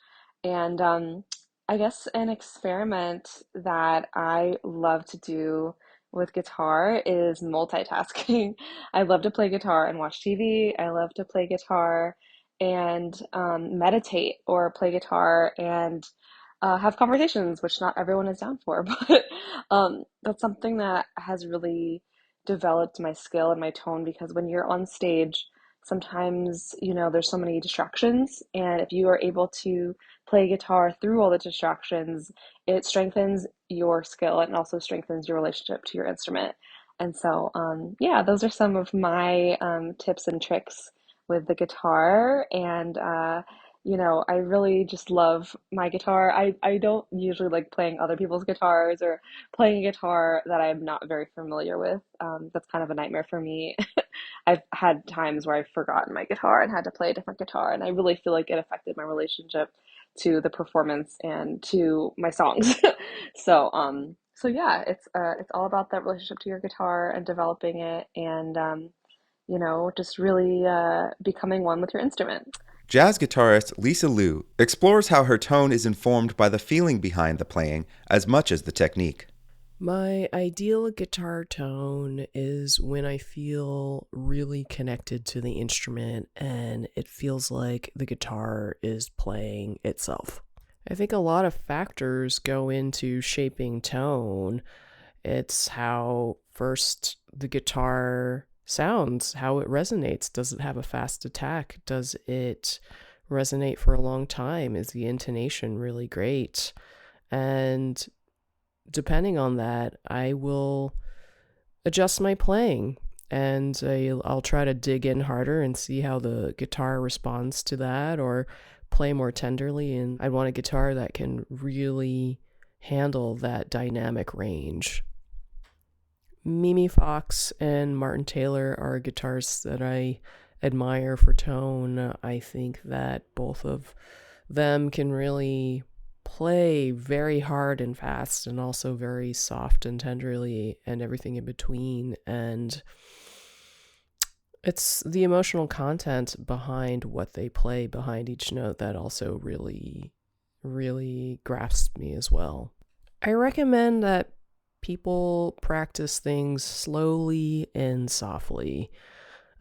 And I guess an experiment that I love to do with guitar is multitasking. I love to play guitar and watch TV. I love to play guitar and meditate, or play guitar and have conversations, which not everyone is down for. But that's something that has really developed my skill and my tone, because when you're on stage, sometimes, there's so many distractions. And if you are able to play guitar through all the distractions, it strengthens your skill and also strengthens your relationship to your instrument. And so, yeah, those are some of my tips and tricks with the guitar. And I really just love my guitar. I don't usually like playing other people's guitars or playing a guitar that I'm not very familiar with. That's kind of a nightmare for me. I've had times where I've forgotten my guitar and had to play a different guitar, and I really feel like it affected my relationship to the performance and to my songs. So yeah, it's all about that relationship to your guitar and developing it, and just really becoming one with your instrument. Jazz guitarist Lisa Liu explores how her tone is informed by the feeling behind the playing as much as the technique. My ideal guitar tone is when I feel really connected to the instrument and it feels like the guitar is playing itself. I think a lot of factors go into shaping tone. It's how first the guitar sounds, how it resonates. Does it have a fast attack? Does it resonate for a long time? Is the intonation really great? And depending on that, I will adjust my playing, and I'll try to dig in harder and see how the guitar responds to that, or play more tenderly. And I want a guitar that can really handle that dynamic range. Mimi Fox and Martin Taylor are guitarists that I admire for tone. I think that both of them can really play very hard and fast, and also very soft and tenderly, and everything in between. And it's the emotional content behind what they play behind each note that also really, really grasps me as well. I recommend that people practice things slowly and softly.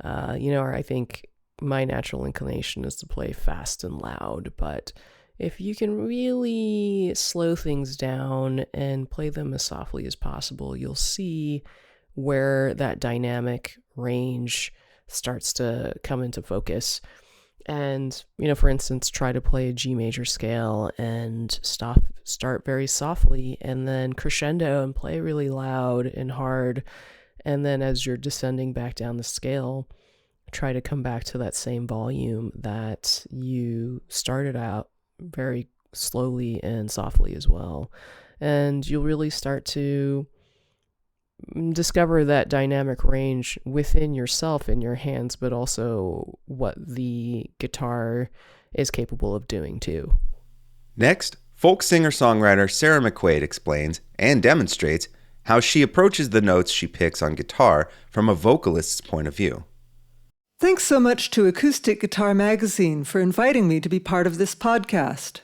I think my natural inclination is to play fast and loud, but if you can really slow things down and play them as softly as possible, you'll see where that dynamic range starts to come into focus. And, for instance, try to play a G major scale and start very softly, and then crescendo and play really loud and hard. And then as you're descending back down the scale, try to come back to that same volume that you started out very slowly and softly as well. And you'll really start to discover that dynamic range within yourself and your hands, but also what the guitar is capable of doing too. Next, folk singer-songwriter Sarah McQuade explains and demonstrates how she approaches the notes she picks on guitar from a vocalist's point of view. Thanks so much to Acoustic Guitar Magazine for inviting me to be part of this podcast.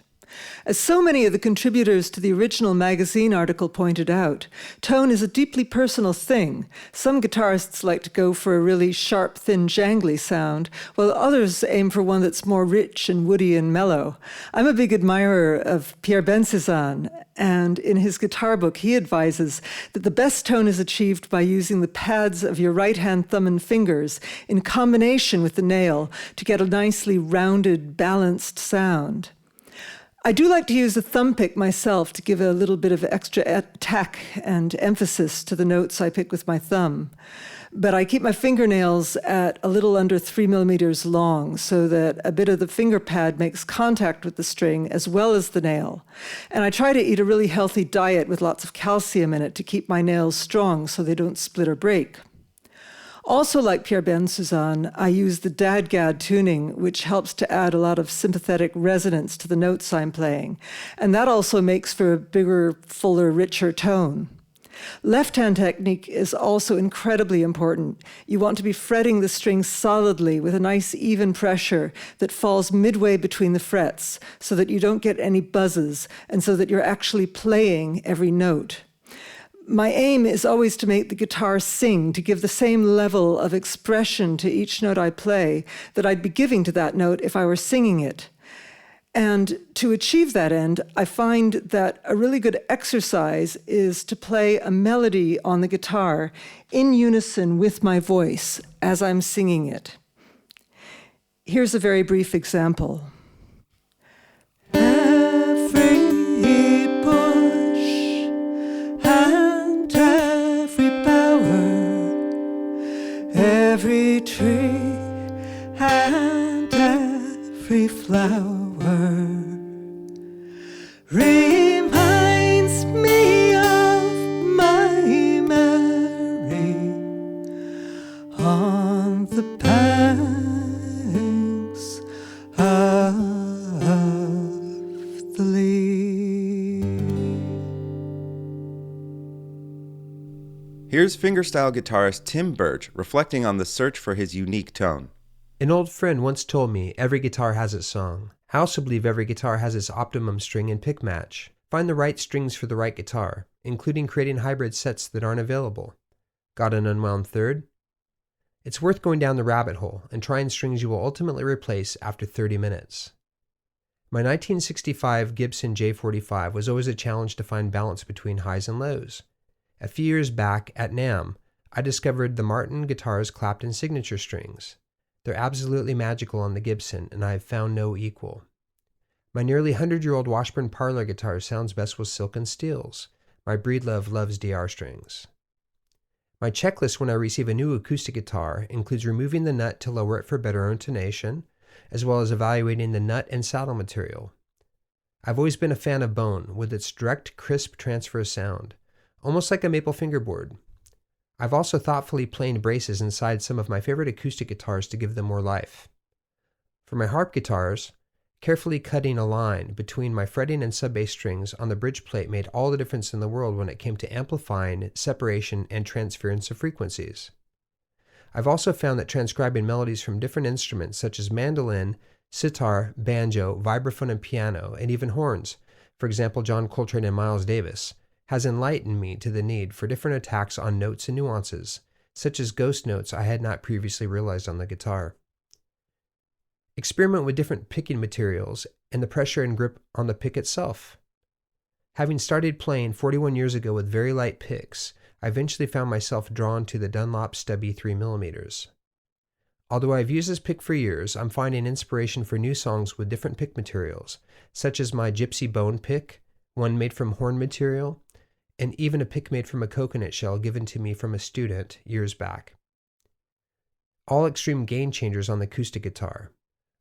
As so many of the contributors to the original magazine article pointed out, tone is a deeply personal thing. Some guitarists like to go for a really sharp, thin, jangly sound, while others aim for one that's more rich and woody and mellow. I'm a big admirer of Pierre Bencisson, and in his guitar book, he advises that the best tone is achieved by using the pads of your right hand thumb and fingers in combination with the nail to get a nicely rounded, balanced sound. I do like to use a thumb pick myself to give a little bit of extra attack and emphasis to the notes I pick with my thumb. But I keep my fingernails at a little under 3 millimeters long so that a bit of the finger pad makes contact with the string as well as the nail. And I try to eat a really healthy diet with lots of calcium in it to keep my nails strong so they don't split or break. Also, like Pierre Bencisson, I use the dadgad tuning, which helps to add a lot of sympathetic resonance to the notes I'm playing. And that also makes for a bigger, fuller, richer tone. Left-hand technique is also incredibly important. You want to be fretting the strings solidly with a nice even pressure that falls midway between the frets so that you don't get any buzzes and so that you're actually playing every note. My aim is always to make the guitar sing, to give the same level of expression to each note I play that I'd be giving to that note if I were singing it. And to achieve that end, I find that a really good exercise is to play a melody on the guitar in unison with my voice as I'm singing it. Here's a very brief example. Every bush and every bower, every tree and every flower reminds me of my Mary on the banks of the Lee. Here's fingerstyle guitarist Tim Burch reflecting on the search for his unique tone. An old friend once told me every guitar has its song. I also believe every guitar has its optimum string and pick match. Find the right strings for the right guitar, including creating hybrid sets that aren't available. Got an unwound third? It's worth going down the rabbit hole and trying strings you will ultimately replace after 30 minutes. My 1965 Gibson J45 was always a challenge to find balance between highs and lows. A few years back at NAMM, I discovered the Martin guitar's Clapton signature strings. They're absolutely magical on the Gibson, and I have found no equal. My nearly 100-year-old Washburn parlor guitar sounds best with silken steels. My breedlove loves DR strings. My checklist when I receive a new acoustic guitar includes removing the nut to lower it for better intonation, as well as evaluating the nut and saddle material. I've always been a fan of bone, with its direct, crisp transfer of sound, almost like a maple fingerboard. I've also thoughtfully planed braces inside some of my favorite acoustic guitars to give them more life. For my harp guitars, carefully cutting a line between my fretting and sub-bass strings on the bridge plate made all the difference in the world when it came to amplifying, separation, and transference of frequencies. I've also found that transcribing melodies from different instruments such as mandolin, sitar, banjo, vibraphone, and piano, and even horns, for example John Coltrane and Miles Davis, has enlightened me to the need for different attacks on notes and nuances, such as ghost notes I had not previously realized on the guitar. Experiment with different picking materials and the pressure and grip on the pick itself. Having started playing 41 years ago with very light picks, I eventually found myself drawn to the Dunlop stubby 3mm. Although I've used this pick for years, I'm finding inspiration for new songs with different pick materials, such as my Gypsy Bone pick, one made from horn material, and even a pick made from a coconut shell given to me from a student years back. All extreme gain changers on the acoustic guitar.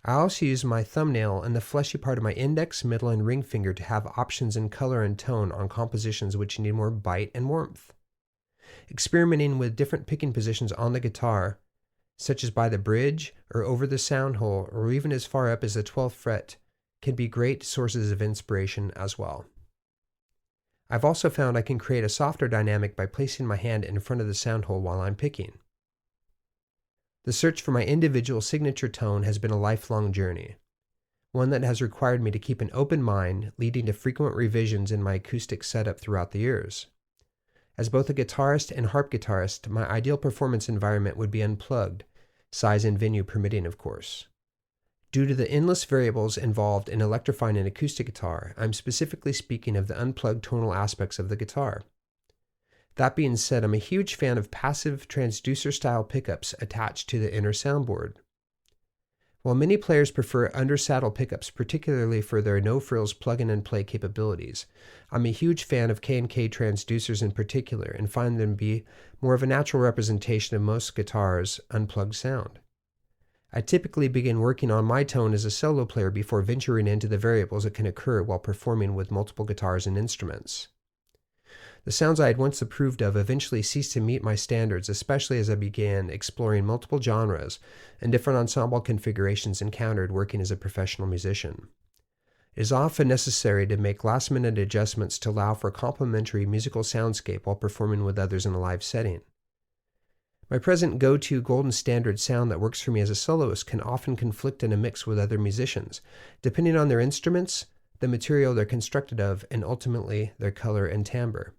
I also use my thumbnail and the fleshy part of my index, middle, and ring finger to have options in color and tone on compositions which need more bite and warmth. Experimenting with different picking positions on the guitar, such as by the bridge or over the sound hole or even as far up as the 12th fret, can be great sources of inspiration as well. I've also found I can create a softer dynamic by placing my hand in front of the sound hole while I'm picking. The search for my individual signature tone has been a lifelong journey, one that has required me to keep an open mind, leading to frequent revisions in my acoustic setup throughout the years. As both a guitarist and harp guitarist, my ideal performance environment would be unplugged, size and venue permitting, of course. Due to the endless variables involved in electrifying an acoustic guitar, I'm specifically speaking of the unplugged tonal aspects of the guitar. That being said, I'm a huge fan of passive transducer-style pickups attached to the inner soundboard. While many players prefer under-saddle pickups, particularly for their no-frills plug-in-and-play capabilities, I'm a huge fan of K&K transducers in particular and find them to be more of a natural representation of most guitars' unplugged sound. I typically begin working on my tone as a solo player before venturing into the variables that can occur while performing with multiple guitars and instruments. The sounds I had once approved of eventually ceased to meet my standards, especially as I began exploring multiple genres and different ensemble configurations encountered working as a professional musician. It is often necessary to make last-minute adjustments to allow for a complementary musical soundscape while performing with others in a live setting. My present go-to golden standard sound that works for me as a soloist can often conflict in a mix with other musicians, depending on their instruments, the material they're constructed of, and ultimately their color and timbre.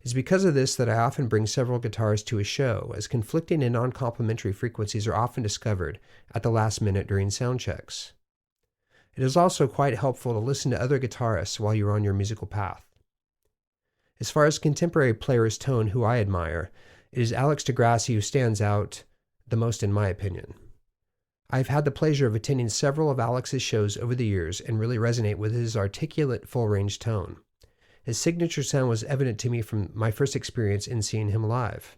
It's because of this that I often bring several guitars to a show, as conflicting and non-complementary frequencies are often discovered at the last minute during sound checks. It is also quite helpful to listen to other guitarists while you're on your musical path. As far as contemporary players' tone who I admire, it is Alex DeGrassi who stands out the most in my opinion. I've had the pleasure of attending several of Alex's shows over the years and really resonate with his articulate, full-range tone. His signature sound was evident to me from my first experience in seeing him live.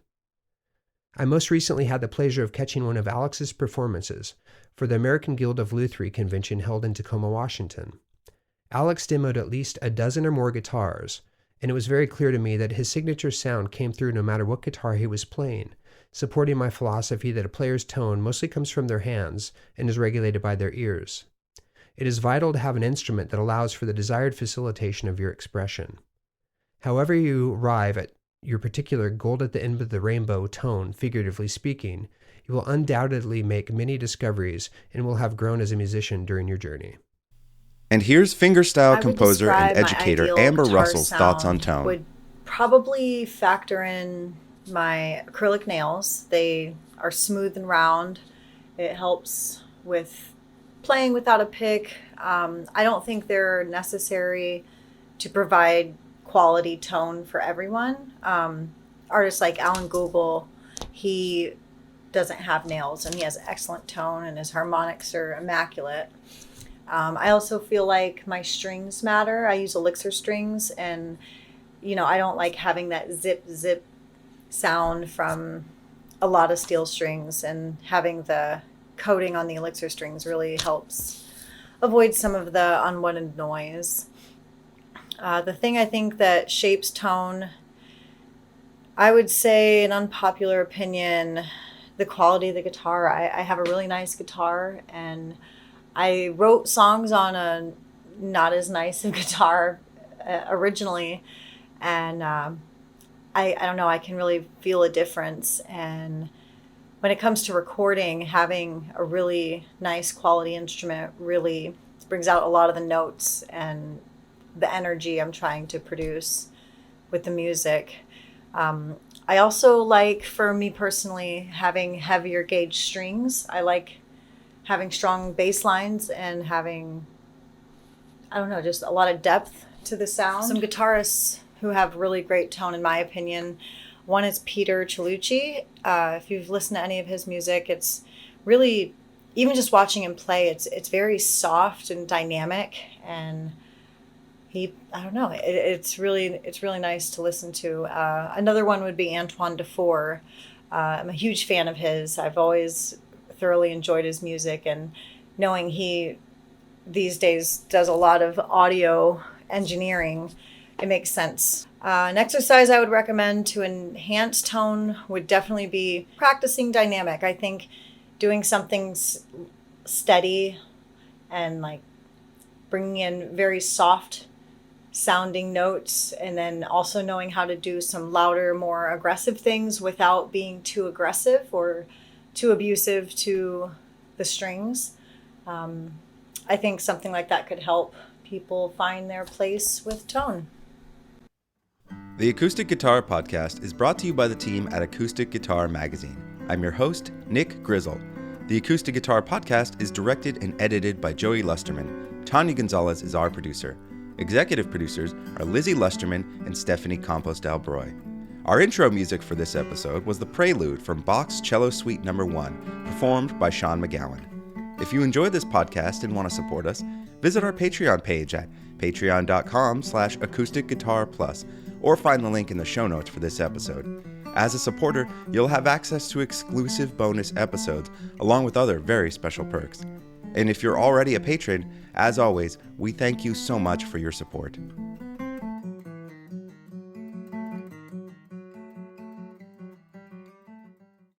I most recently had the pleasure of catching one of Alex's performances for the American Guild of Lutherie convention held in Tacoma, Washington. Alex demoed at least a dozen or more guitars, and it was very clear to me that his signature sound came through no matter what guitar he was playing, supporting my philosophy that a player's tone mostly comes from their hands and is regulated by their ears. It is vital to have an instrument that allows for the desired facilitation of your expression. However you arrive at your particular gold at the end of the rainbow tone, figuratively speaking, you will undoubtedly make many discoveries and will have grown as a musician during your journey. And here's fingerstyle composer and educator Amber Russell's thoughts on tone. Would probably factor in my acrylic nails. They are smooth and round. It helps with playing without a pick. I don't think they're necessary to provide quality tone for everyone. Artists like Alan Google, he doesn't have nails and he has excellent tone and his harmonics are immaculate. I also feel like my strings matter. I use elixir strings and, I don't like having that zip, zip sound from a lot of steel strings, and having the coating on the elixir strings really helps avoid some of the unwanted noise. The thing I think that shapes tone, I would say an unpopular opinion, the quality of the guitar. I have a really nice guitar and I wrote songs on a not as nice a guitar originally, and I don't know, I can really feel a difference. And when it comes to recording, having a really nice quality instrument really brings out a lot of the notes and the energy I'm trying to produce with the music. I also like, for me personally, having heavier gauge strings. I like having strong bass lines and having, just a lot of depth to the sound. Some guitarists who have really great tone, in my opinion. One is Peter Cialucci. If you've listened to any of his music, it's really, even just watching him play, it's very soft and dynamic, and it's really nice to listen to. Another one would be Antoine Dufour. I'm a huge fan of his. I've always thoroughly enjoyed his music, and knowing he these days does a lot of audio engineering, it makes sense. An exercise I would recommend to enhance tone would definitely be practicing dynamic. I think doing something steady and like bringing in very soft sounding notes, and then also knowing how to do some louder, more aggressive things without being too aggressive or too abusive to the strings. I think something like that could help people find their place with tone. The Acoustic Guitar Podcast is brought to you by the team at Acoustic Guitar Magazine. I'm your host, Nick Grizzle. The Acoustic Guitar Podcast is directed and edited by Joey Lusterman. Tanya Gonzalez is our producer. Executive producers are Lyzy Lusterman and Stephanie Campos Broi. Our intro music for this episode was the Prelude from Bach's Cello Suite No. 1, performed by Sean McGowan. If you enjoyed this podcast and want to support us, visit our Patreon page at patreon.com/acousticguitarplus, or find the link in the show notes for this episode. As a supporter, you'll have access to exclusive bonus episodes, along with other very special perks. And if you're already a patron, as always, we thank you so much for your support.